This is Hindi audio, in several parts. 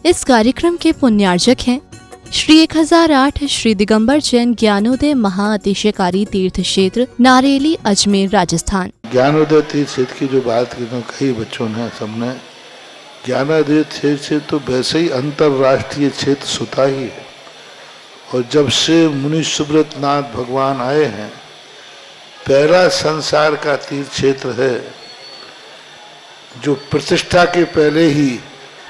इस कार्यक्रम के पुण्यार्जक हैं श्री 1008 श्री दिगंबर जैन ज्ञानोदय महाअतिशयकारी तीर्थ क्षेत्र नारेली अजमेर राजस्थान। ज्ञानोदय तीर्थ क्षेत्र की जो बात की तो कई बच्चों ने सबने ज्ञानोदय तीर्थ क्षेत्र तो वैसे ही अंतर्राष्ट्रीय क्षेत्र सुता ही है। और जब से मुनि सुब्रत नाथ भगवान आए हैं, पहला संसार का तीर्थ क्षेत्र है जो प्रतिष्ठा के पहले ही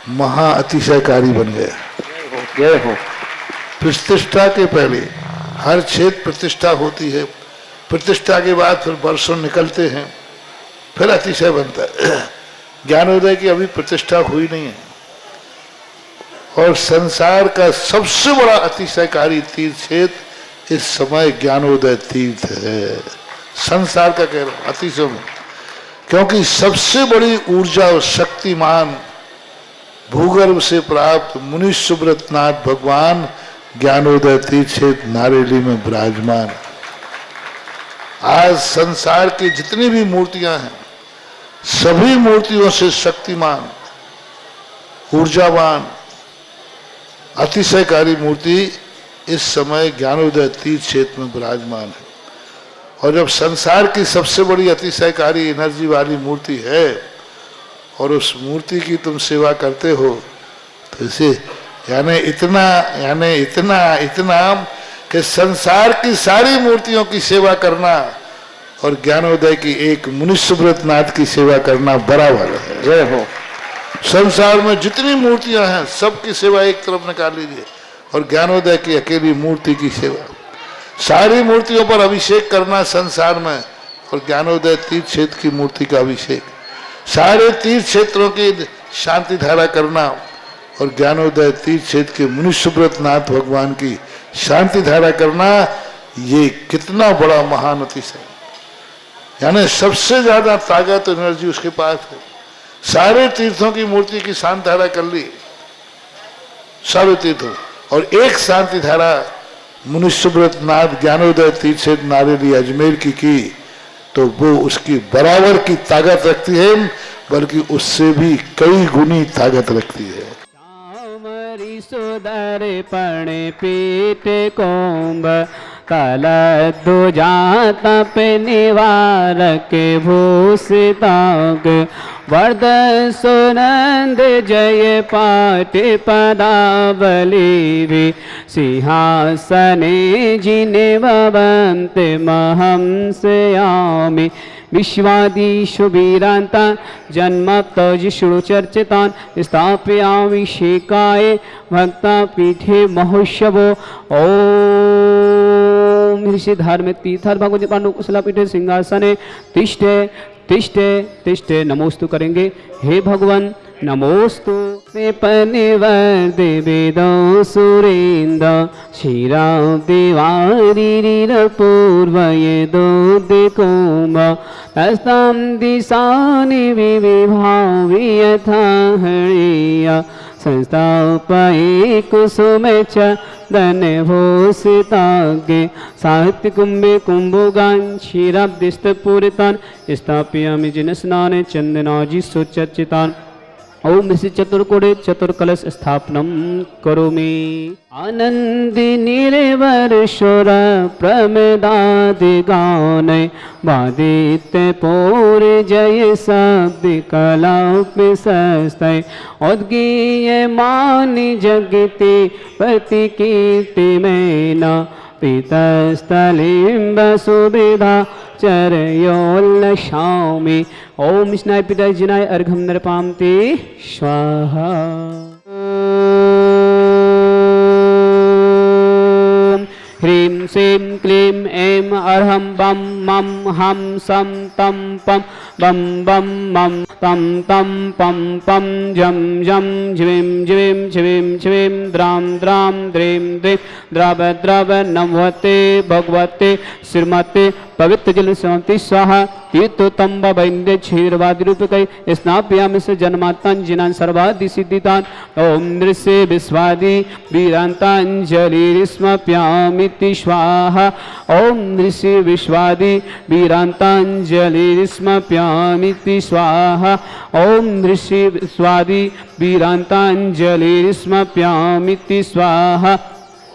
महा अतिशयकारी बन गया। जय हो। प्रतिष्ठा के पहले हर क्षेत्र प्रतिष्ठा होती है, प्रतिष्ठा के बाद फिर वर्षों निकलते हैं, फिर अतिशय बनता है। ज्ञानोदय की अभी प्रतिष्ठा हुई नहीं है। और संसार का सबसे बड़ा अतिशयकारी तीर्थ क्षेत्र इस समय ज्ञानोदय तीर्थ है। संसार का कह रहा हूं अतिशय में, क्योंकि सबसे बड़ी ऊर्जा और शक्तिमान भूगर्भ से प्राप्त मुनि सुब्रत नाथ भगवान ज्ञानोदय तीर्थ क्षेत्र नारेली में विराजमान। आज संसार की जितनी भी मूर्तियां हैं, सभी मूर्तियों से शक्तिमान, ऊर्जावान, अतिशयकारी मूर्ति इस समय ज्ञानोदय तीर्थ क्षेत्र में विराजमान है। और जब संसार की सबसे बड़ी अतिशयकारी एनर्जी वाली मूर्ति है और उस मूर्ति की तुम सेवा करते हो, तो इसे यानी इतना कि संसार की सारी मूर्तियों की सेवा करना और ज्ञानोदय की एक मुनि सुब्रत नाथ की सेवा करना बराबर है। जय हो। संसार में जितनी मूर्तियां हैं सबकी सेवा एक तरफ निकाल लीजिए और ज्ञानोदय की अकेली मूर्ति की सेवा। सारी मूर्तियों पर अभिषेक करना संसार में और ज्ञानोदय तीर्थ क्षेत्र की मूर्ति का अभिषेक, सारे तीर्थ क्षेत्रों की शांति धारा करना और ज्ञानोदय तीर्थ क्षेत्र के मुनि सुब्रत नाथ भगवान की शांति धारा करना, ये कितना बड़ा महान अतिशय। यानी सबसे ज्यादा ताकत एनर्जी उसके पास है। सारे तीर्थों की मूर्ति की शांति धारा कर ली, सारे तीर्थों, और एक शांति धारा मुनि सुब्रत नाथ ज्ञानोदय तीर्थ क्षेत्र नारेली अजमेर की तो वो उसकी बराबर की ताकत रखती है, बल्कि उससे भी कई गुनी ताकत रखती है। सुदर पण पीठ कोंब कलदु जातप निवारक भूषितांग वर्द सुनंद जय पाठ पदावली भी सिंहासने जिनेवंत महंसयामि विश्वादिषु वीरांता जन्मप्तजिषु चर्चितान स्थापयामिषेकाय भक्ता पीठे महोत्सवो। ओम ऋषि धार्मिक तीर्थर भगवती पांडु कुशला पीठे सिंहासने तिष्ठे तिष्ठे तिष्ठे नमोस्तु करेंगे। हे भगवान नमोस्तु पनिवर देवेदो सुरेंद्र क्षीरा देवारीर पूर्वये दो दिकोम तस्ताम दिशानि विविभावि यथा हरिया संस्थापये कुसुमे च धन्य भूषिताग्गे साहित्य कुंभे कुंभोगान क्षीराब्दिस्त पूरितान स्थापयामि जिनस्नाने चंदनाजी सुचर्चितान। ओम ऋषि चतुर्कोड़े चतुर्कलश स्थापनम करोमि। आनंदिनीरेवर्षोर प्रमदादि गान वादित्य पौर जय शब्द कलापस्तय उद्गीय मानि जगति पति कीर्ति मैना पीतस्थलिम्ब सुविधा चरयोल्लशामि। ओम विष्णाय पिताय जिनाय अर्घम नरपामते स्वाहा। ह्रीं श्रीं क्लीं ऐं अर्हं बम मम हम सम तम पम बम बम मम तम तम पम पम जम जम ज्वीं ज्वीं ज्वीं ज्वीं द्रां द्रां द्रीं द्रीं द्रव द्रव नमवते भगवते श्रीमते पवित्र जल समाप्ति स्वाहा। तीर्थोत्तम वैन्य क्षीरवादि रूपकै स्नापयामि स जन्मात्तांजिनान् सर्वादि सिद्धितान्। ओम नृस्य विश्वादि वीरांतांजलिस्मप्यामिति स्वाहा। ओम नृस्य विश्वादि वीरांतांजलिस्मप्यामिति वीरांतांजलिर्स्मप्यामिति स्वाहा ओम ऋषि स्वादि वीरांतांजलिर्स्मप्यामिति स्वाहा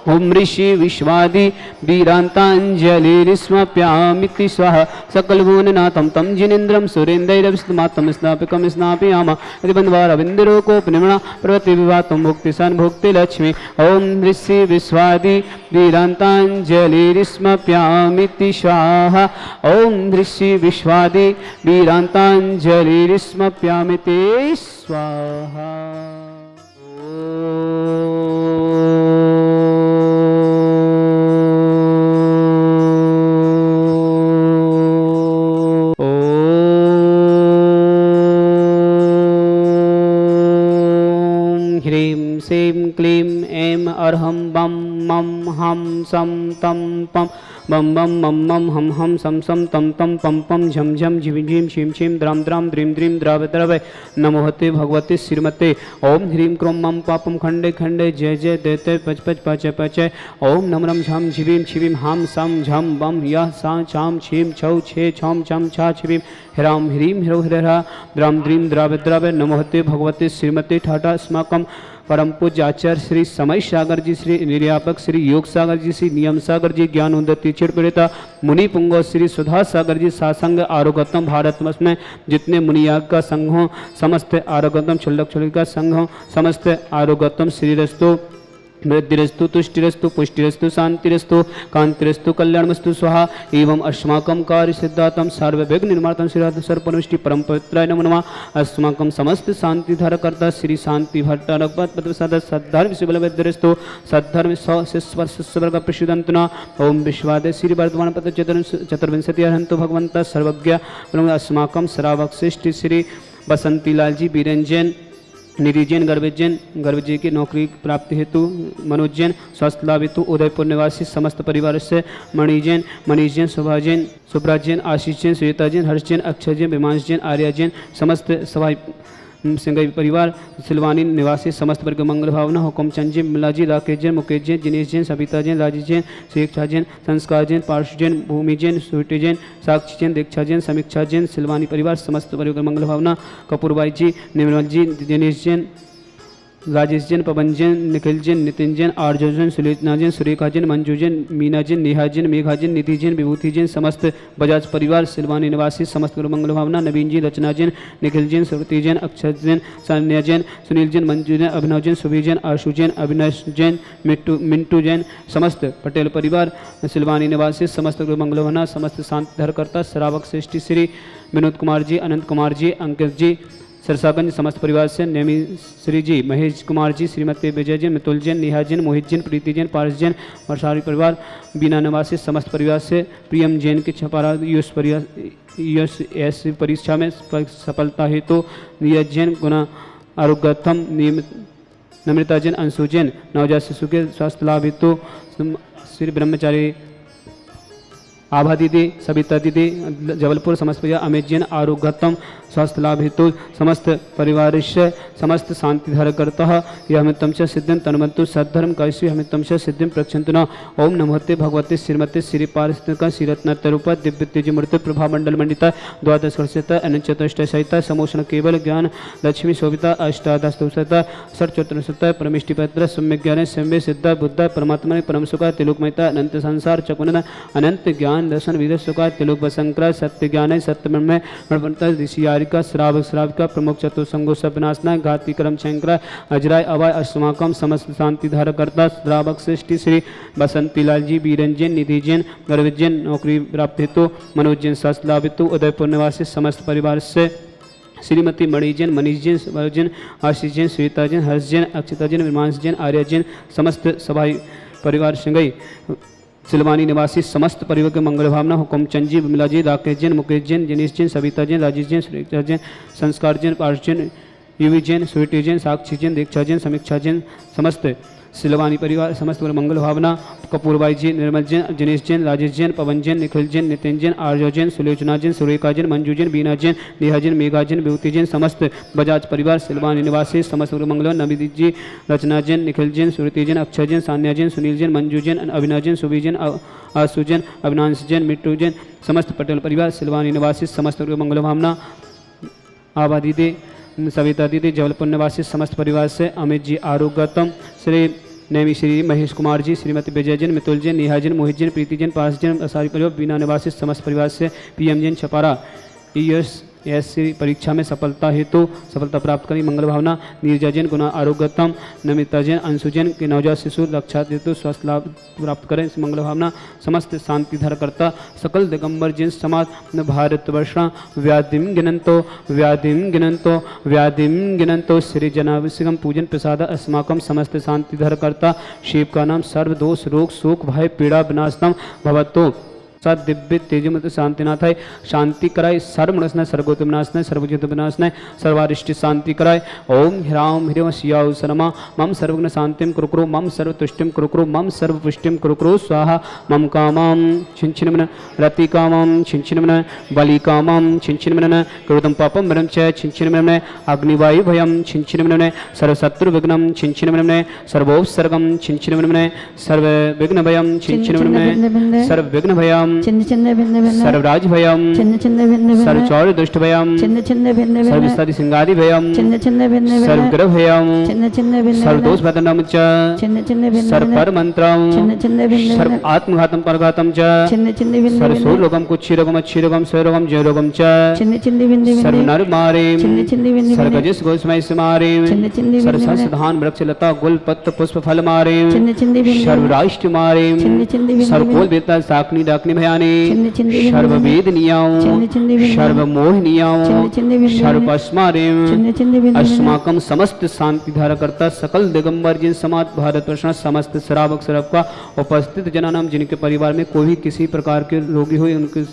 ओम ऋषि विश्वादि वीरांतांजलिर्स्मप्यामिति स्वाहा सकल भुवननाथं तं जिनेन्द्रं सुरेन्द्रैरभिस्तमातं स्नापिकं स्नापयामः यदि बन्धवारविन्दरोकोपनिमणा पर्वते विवातं भुक्तिशान् भुक्तिलक्ष्मी ओम ऋषि विश्वादि वीरांतांजलिर्स्मप्यामिति स्वाहा ओम ऋषि विश्वादि वीरांतांजलिर्स्मप्यामिति स्वाहा। ह्रीं क्लीं ऐं अर्हं बं मं हं सं तं पं बम बम मम मम हम हम सम सम तम तम पम पम झम झम झिम झिम छिम छिम द्राम द्राम द्रीम द्रीम द्राव द्रव नमोहते भगवते श्रीमते ओम ह्रीं क्रोम मम पापम खंडे खंडे जय जय दैते पच पच पच पच ओम नम रम झम झिवीम छिवीम हम सम झम बम यह सा चाम छीम छौ छे छम छम छा छिवीम ह्राम ह्रीं ह्रो ह्रहा द्राम द्रीम द्राव द्रव नमोहते भगवते श्रीमते ठाटा अस्माकं परम पूज्य आचार्य श्री समय सागर जी, श्री निर्यापक श्री योग सागर जी, श्री नियम सागर जी, ज्ञान उन्नति चिड़पिड़िता मुनि पुंगव श्री सुधा सागर जी, सासंग आरोगतम भारत में जितने मुनियाग का संघ हो समस्त आरोगतम छुल्लक छुल्लक का संघ हो समस्त आरोगतम श्रीरस्तु वृद्धिरस्तु तुष्टिरस्तु पुष्टिरस्तु शांतिरस्तु कांतिरस्तु कल्याणमस्तु स्वाहा एवं अस्माकं कार्य सिद्धातम सर्वविघ्न निर्मातम श्री सर्वपरमिष्टि परम पवित्राय नमो नमः। अस्माकं समस्त शांति धारकर्ता श्री शांति भट्टारकपद पद्मसद सद्धर्म शिवलवेद्यरस्तु सद्धर्म शिष्यवर्ग प्रसिद्धंतना ओम विश्वादे श्री वर्धमान पद चतुर्विंशति अर्हंतो भगवंत सर्वज्ञ अस्माकं श्रावक श्रेष्ठ श्री बसंती लाल जी बीरंजन निधि जैन गर्भ जी की नौकरी प्राप्ति हेतु मनोज जैन स्वास्थ्य लाभ हेतु उदयपुर निवासी समस्त परिवार से मणि जैन शोभा जैन सुब्राज जैन आशीष जैन श्वेता जैन हर्ष जैन अक्षय जैन विमांश जैन आर्या जैन समस्त सभा सिंगई परिवार सिलवानी निवासी समस्त वर्ग मंगल भावना हुकुम चंद जी मिला जी राकेश जैन मुकेश जैन जिनेश जैन सविता जैन राजेश जैन शिक्षा जैन संस्कार जैन पार्श जैन भूमि जैन स्वीटी जैन साक्षी जैन दीक्षा जैन समीक्षा जैन सिलवानी परिवार समस्त वर्ग मंगल भावना कपूरबाई जी निर्मल जी दिनेश जैन राजेश जैन पवन जैन निखिल जैन नितिन जैन आर्जो जैन सुलेखना जैन सुरेखा जैन मंजू जैन मीना जैन नेहा जैन मेघा जैन निधि जैन विभूति जैन समस्त बजाज परिवार सिलवानी निवासी समस्त मंगल भावना नवीन जी रचना जैन निखिल जैन सुरती जैन अक्षय जैन सान्या जैन सुनील जैन मंजू जैन अभिनव जैन सुभी जैन आशु जैन अविनाश जैन मिंटू जैन समस्त पटेल परिवार सिलवानी निवासी समस्त मंगल भावना समस्त शांति धरकर्ता श्रावक श्रेष्ठी श्री विनोद कुमार जी अनंत कुमार जी अंकित जी सरसागंज समस्त परिवार से नेमी श्री जी महेश कुमार जी श्रीमती विजय जैन मितुल जैन नेहा जैन मोहित जैन प्रीति जैन पारस जैन और सारी परिवार बीना निवासी समस्त परिवार से प्रियम जैन के छपारा यश ऐसी परीक्षा में सफलता हेतु नीरज जैन गुना आरोग्यथम नम्रता जैन अंशु जैन नवजात शिशु के स्वास्थ्य लाभ हेतु श्री ब्रह्मचारी आभा दीदी सविता दीदी जबलपुर समस्त परिवार अमित जैन आरोग्यतम स्वास्थ्य लाभ हेतु समस्त परिवार से समस्त शांति धारकर्ता यमितम च सिद्धिं तन्वन्तु सद्धर्म कैश्वी हमितम च सिद्धिं प्रक्षन्तु न ओम नमोते भगवते श्रीमते श्री पारिस्थितिक श्रीरत्नतरूप दिव्य तेज मूर्ति प्रभा मंडल मंडिता द्वादश वर्षिता अनचतुष्ट सहिता समोषण केवल ज्ञान लक्ष्मी शोभिता अष्टादशता षट्चतुर्शत परमिष्टि पत्र सम्य ज्ञान सम्य सिद्धा बुद्ध परमात्मा परम सुखा तिलोकमयता अनंत संसार चकुन अनंत ज्ञान दर्शन विद सुखा तिलोक वसंकर सत्य ज्ञान सत्य में ऋषियारिका श्राविका प्रमुख चतुर्संगो सपनाशना घाती कर्म शंकर अजराय अवाय अस्माकम समस्त शांति धारकर्ता श्रावक श्रेष्ठी श्री बसंती लाल जी बीरंजन निधि जैन गर्भ जैन नौकरी प्राप्त हेतु मनोज जैन स्वास्थ्य लाभ हेतु उदयपुर निवासी समस्त परिवार से श्रीमती मणि जैन मनीष जैन जैन आशीष जैन श्वेता जैन हर्ष जैन अक्षिता जैन विमांश जैन आर्या जैन समस्त सभाई परिवार सिंगई सिलवानी निवासी समस्त परिवार के मंगल भावना हुकुम चंद जी विमला जी राकेश जैन मुकेश जैन जिनेश जैन सविता जैन राजेश जैन सुरेखा जैन संस्कार जैन पार्श जैन युवी जैन स्वीटी जैन साक्षी जैन दीक्षा जैन समीक्षा जैन समस्त सिलवानी परिवार समस्त मंगल भावना कपूर बाई जैन, निर्मल जैन, जनेश जैन, राजेश जैन, पवन जैन, निखिल जैन, नितिन जैन, आर्य जैन, सुलोचना जैन, सुरेखा जैन, मंजू जैन, बीना जैन, नेहा जैन, मेघा जैन, विभूति जैन, समस्त बजाज परिवार सिलवानी निवासी समस्त मंगल नवदीप जी, रचना जैन, निखिल जैन, सुरति जैन, अक्षय जैन, सान्या जैन, सुनील जैन, मंजू जैन, अविना जैन, सुबी जैन, आसु जैन, अविनाश जैन, मिट्टू जैन, समस्त पटेल परिवार सिलवानी निवासी समस्त मंगल भावना आभा दीदी, सविता दीदी, जबलपुर निवासी समस्त परिवार से अमित जी, आरोग्यतम श्री नैमी श्री महेश कुमार जी, श्रीमती विजय जैन, मितुल जैन, नेहा जैन, मोहित जैन, प्रीति जैन, पास जैन, असारी परिवार बीना निवासी समस्त परिवार से पीएम जैन, छपारा ESC परीक्षा में सफलता हेतु सफलता प्राप्त करी मंगल भावना नीरजा जैन, गुना आरोग्यतम नमिता जैन, अंशु जैन के नवजात शिशु रक्षा हेतु स्वस्थ लाभ प्राप्त करें इस मंगल भावना समस्त शांति धरकर्ता सकल दिगंबर जैन समाज भारतवर्ष व्याधिम गिनंतो श्री जनाभिषेकम पूजन प्रसाद अस्माकम समस्त शांति धरकर्ता शिव का नाम सर्व दोष रोग शोक भय पीड़ा विनाशनम भवतो सद दिव्य तेजमत शांतिनाथाय शांति कराय सर्वमनस्नाय सर्वगोत विनाशनाय सर्वजित विनाशनाय सर्वारिष्टि शांति कराय ओम ह्राम ह्रीम शियाउ सनमा मम सर्वज्ञ शांतिम कुरुकुरु मम सर्वतुष्टिम कुरुकुरु मम सर्वपुष्टिम कुरुकुरु स्वाहा मम कामं छिंछिनमन रति कामं छिंछिनमन बलि कामं छिंछिनमन कृतं पापं वरं च छिंछिनमन अग्निवायु भयं छिंछिनमन सर्वशत्रु विघ्नं छिंछिनमन सर्वोपसर्गं छिंछिनमन सर्वविघ्न भयं छिंछिनमन सर्वविघ्न भयं చిన్న చిన్న భిన్న భిన్న सर्वराज भयम చిన్న చిన్న భిన్న భిన్న सर्वचौर दुष्ट भयम చిన్న చిన్న భిన్న భిన్న सर्वस्तरि सिंगारी भयम చిన్న చిన్న భిన్న భిన్న सर्वग्रह भयम చిన్న చిన్న భిన్న सर्वदोष भदनम च చిన్న చిన్న భిన్న सर्वपर मंत्रम చిన్న చిన్న భిన్న सर्व आत्मघातम परघातम च చిన్న చిన్న భిన్న सर्वसोलोकम कुच्छीरोगम अच्छीरोगम स्वरोगम जयरोगम च చిన్న చిన్న భిన్న सर्वनर मारे చిన్న చిన్న భిన్న सर्वगजिस गोस्मय मारे చిన్న చిన్న భిన్న सर्वसंधान वृक्ष लता गुल पत्र पुष्प फल मारे చిన్న చిన్న భిన్న सर्वराष्ट्र मारे చిన్న చిన్న భిన్న सर्वकोल बेता साकनी डाकनी भयानी చిన్న చిన్న భిన్న सर्ववेद नियाओ చిన్న చిన్న భిన్న सर्वमोह नियाओ చిన్న చిన్న భిన్న सर्वपस्मारे చిన్న చిన్న భిన్న अस्माकम समस्त शांति धारा करता सकल दिगंबर जिन समाज भारत वर्ष समस्त शराबक शराब का उपस्थित जनानाम जिनके परिवार में कोई भी किसी प्रकार के रोगी हुए उनके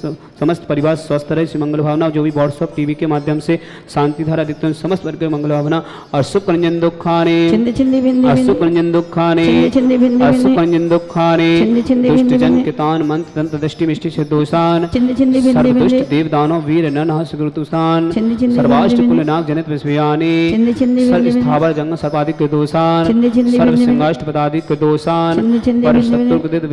समस्त परिवार स्वस्थ रहे इसी मंगल भावना जो भी व्हाट्सएप टीवी के माध्यम से शांति धारा देखते हैं समस्त वर्ग के मंगल भावना अशुभ रंजन दुखाने చిన్న చిన్న భిన్న अशुभ रंजन दुखाने చిన్న చిన్న భిన్న अशुभ रंजन दुखाने చిన్న చిన్న दुष्ट భిన్న जन कितान मंत्र तंत्र दृष्टि मिष्टि से दोषान చిన్న చిన్న భిన్న सर्वदुष्ट देव दानव वीर नन हस गुरुतुसान చిన్న చిన్న सर्वाष्ट कुल नाग जनित विश्वयानी చిన్న చిన్న सर्व स्थावर जंग सर्वाधिक दोषान చిన్న చిన్న सर्व सिंहाष्ट पदाधिक दोषान చిన్న చిన్న पर शत्रु कृत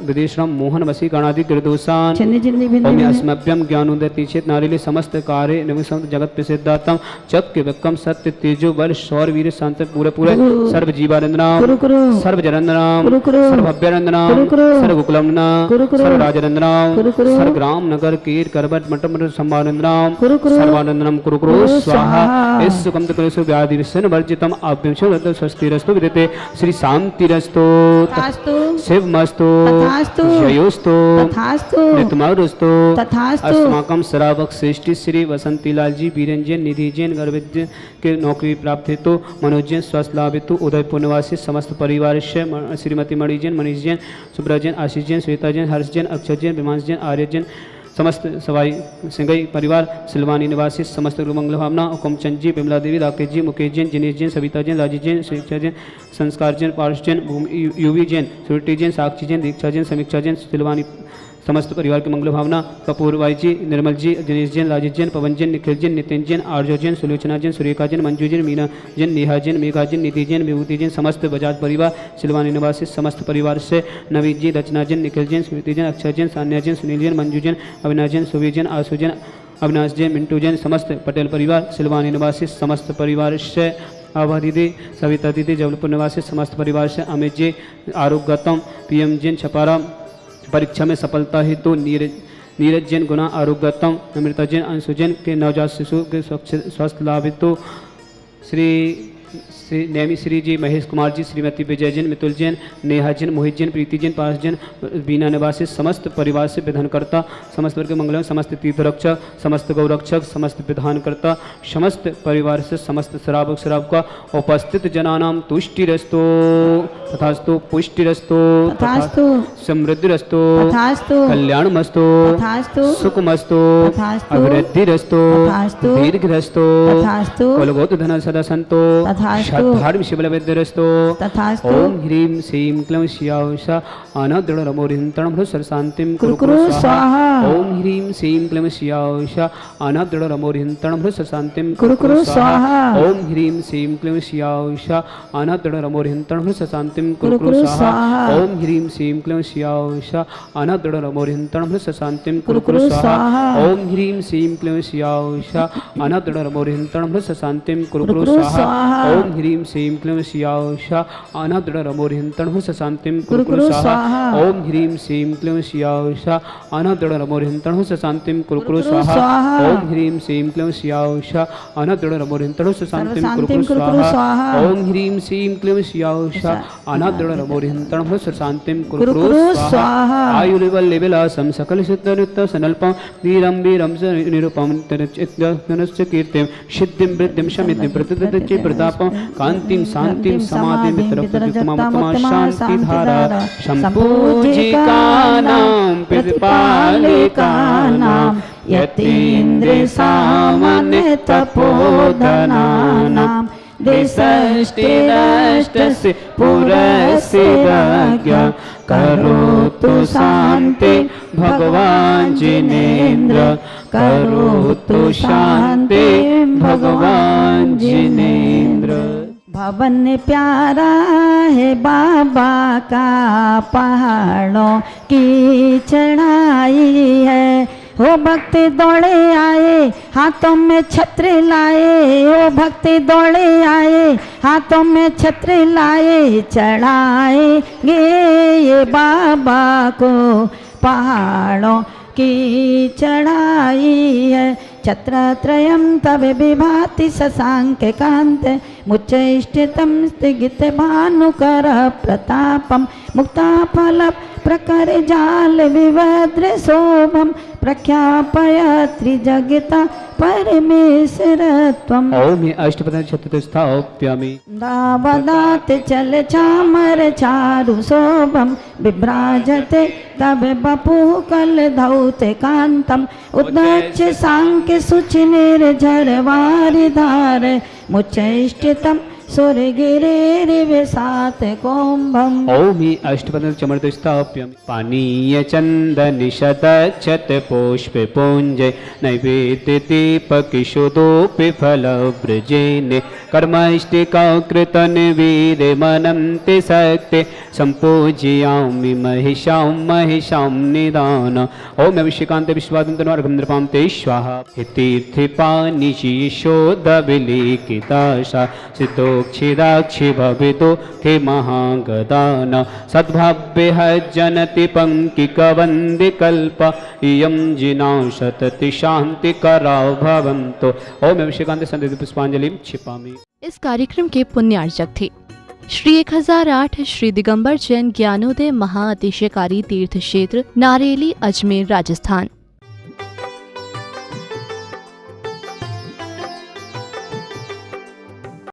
विदेशम मोहन वसी गणाधिक दोषान చిన్న చిన్న భిన్న ओम अस्मभ्यम ज्ञानोदय चेत नारिले समस्त कार्य निवसम जगत प्रसिद्धातम चक के विक्रम सत्य तेजो बल शौर वीर शांत पूरे पूरे सर्व जीवानंदनाम కురు కురు सर्व जरंदनाम కురు కురు सर्व अभ्यरंदनाम కురు కురు सर्व गुकुलमना కురు కురు सर्व राजरंदनाम కురు కురు सर्व ग्राम नगर कीर करबट मठ मठ संभानंदनाम కురు కురు सर्वानंदनम कुरु कुरु स्वाहा स्वाहा। इस सुकम तकलेसु व्याधि विषन वर्जितम आभ्यंशो रत स्वस्तिरस्तु विदते श्री शांतिरस्तु తథాస్తు शिवमस्तु तथास्तु जयोस्तु తథాస్తు नितमरुस्तु तथास्तु अस्माकम शराबक श्रेष्ठ श्री वसंती लाल जी बीरंजन निधि जैन गर्भज्य के नौकरी प्राप्त हेतु मनोज जैन स्वास्थ्य लाभ हेतु उदयपुर निवासी समस्त परिवार से श्रीमती मणि जैन मनीष जैन सुब्रत जैन आशीष जैन श्वेता जैन हर्ष जैन अक्षय जैन विमांश जैन आर्य जैन समस्त सवाई सिंगई परिवार सिलवानी निवासी समस्त मंगल भावना हुकुमचंद जी बिमला देवी राकेश जी मुकेश जैन जिनेश जैन सविता जैन राजीव जैन शिक्षा जैन संस्कार जैन पार्श जैन युवी जैन सुरटी जैन साक्षी जैन दीक्षा जैन समीक्षा जैन सिलवानी समस्त परिवार के मंगल भावना कपूर बाई जी निर्मल जी जनेश जैन राजेश जैन पवन जैन निखिल जैन नितिन जैन आर्यो जैन सुलोचना जैन सुरेखा जैन मंजू जैन मीना जैन नेहा जैन मेघा जैन निधि जैन विभूति जैन समस्त बजाज परिवार सिलवानी निवासी समस्त परिवार से नवीन जी रचना जैन निखिल जैन स्मृति जैन अक्षय जैन सान्या जैन सुनील जैन मंजू जैन अविनाश जैन सुवी जैन आसु जैन अविनाश जैन मिंटू जैन समस्त पटेल परिवार सिलवानी निवासी समस्त परिवार से आभा दीदी सविता दीदी जबलपुर निवासी समस्त परिवार से अमित जी आरोग्यतम पीएम जैन छपारा परीक्षा में सफलता हेतु नीरज जैन गुना आरोग्यतम अमृता जैन अंशु जैन के नवजात शिशु के स्वास्थ्य लाभ हेतु श्री नैमी श्री जी महेश कुमार जी श्रीमती विजय जैन मितुल जैन नेहा जैन मोहित जैन प्रीति जैन पास जैन बीना निवासी समस्त परिवार से विधानकर्ता समस्त वर्ग के मंगल समस्त तीर्थरक्षक समस्त गौरक्षक समस्त विधानकर्ता समस्त परिवार से समस्त शराबक शराब का उपस्थित जनानाम तुष्टिरस्तो तथास्तु पुष्टिरस्तो तथास्तु समृद्धिरस्तो तथास्तु कल्याणमस्तु तथास्तु सुखमस्तु तथास्तु अभिवृद्धिरस्तो तथास्तु दीर्घरस्तो तथास्तु कुलगोत्र धन सदा संतो तथास्तु धर्म शिवलवेद्यरस्तो तथास्तु ओम ह्रीं श्रीं क्लीं श्यावशा अनादृढरमोरिहन्तणं शान्तिं कुरु कुरु स्वाहा ओम ह्रीं श्रीं क्लीं श्यावशा अनादृढरमोरिहन्तणं शान्तिं कुरु कुरु स्वाहा ओम ह्रीं श्रीं क्लीं श्यावशा अनादृढरमोरिहन्तणं शान्तिं कुरु कुरु स्वाहा ओम ह्रीं श्रीं क्लीं श्यावशा अनादृढरमोरिहन्तणं शान्तिं कुरु कुरु स्वाहा ओम ह्रीं श्रीं क्लीं श्यावशा अनादृढरमोरिहन्तणं शान्तिं कुरु कुरु स्वाहा ओम ह्रीं श्रीं क्लीं श्यावशा अनादृढरमोरिहन्तणं शान्तिं कुरु कुरु स्वाहा ओम ह्रीं श्रीं क्लीं श्यावशा अनादृढरमोरिहन्तणं शान्तिं कुरु कुरु स्वाहा ओम ह्रीं श्रीं क्लीं श्यावशा अनादृढरमोरिहन्तणं शान्तिं कुरु कुरु स्वाहा ओम ह्रीं श्रीं क्लीं श्यावशा अनादृढरमोरिहन्तणं शान्तिं कुरु कुरु स्वाहा आयुर्वल्लविलासं सकलसिद्धनित्य सनल्पं वीरं वीरं च निरुपं तनश्च कीर्तिं सिद्धिं वृद्धिं समितिं प्रतिदच्चे प्रतापं कान्तिं शान्तिं समाधिं वितरप्तमोत्तमा शान्तिधारा सम्पूजिकानां प्रतिपालिकानां यतीन्द्रसामान्य तपोधनानां देशष्टिराष्ट्रस्य पुरस्सिरज्ञ करोतु शान्ति भगवान् जिनेन्द्र करोतु शान्ति भगवान् जिनेन्द्र। भवन प्यारा है बाबा का पहाड़ों की चढ़ाई है हो भक्ति दौड़े आए हाथों में छत्र लाए हो भक्ति दौड़े आए हाथों में छत्र लाए चढ़ाएंगे ये बाबा को पहाड़ों की चढ़ाई है छत्रत्रयं तव विभाति शशांक कांत मुच्चैष्टितं स्थिगित भानुकर प्रतापं मुक्ताफल प्रकर जाल विवद्र शोभं प्रख्यापय त्रिजगता परमेश्वरत्वम् ओम अष्टपद चतुर्थस्थाप्यामि दावदात चल चामर चारु शोभं विभ्राजते तब बपु कल धौते कांतम उदक्ष सांख्य सुचि निर्झर वारिधार मुच्चैष्टितं सुरगिरिर्विशात कुंभम् ओम अष्टपद चमर्दस्थाप्यामि पानीय चंदन शतक्षत पुष्प पुंज नैवेद्य दीपक शुदोपि फल व्रजेन कर्मष्टिका कृतन वीर मनन्ति शक्ति संपूजयामि महिषां महिषां निदान ओम अभिषेकांत विश्वादन्तनर्घं नृपां ते स्वाहा तीर्थपानिशीशोदविलिखिताशा सिद्धोक्षिदाक्षि भवितो खे महागदान सद्भाव्यः जनति पंकिकवन्दिकल्प इयं जिना शतति शान्तिकरा भवन्तु ओम अभिषेकांत संध्या पुष्पांजलिं क्षिपामि। इस कार्यक्रम के पुण्यार्चक थे श्री 1008 श्री दिगंबर जैन ज्ञानोदय महाअतिशयकारी तीर्थ क्षेत्र नारेली अजमेर राजस्थान।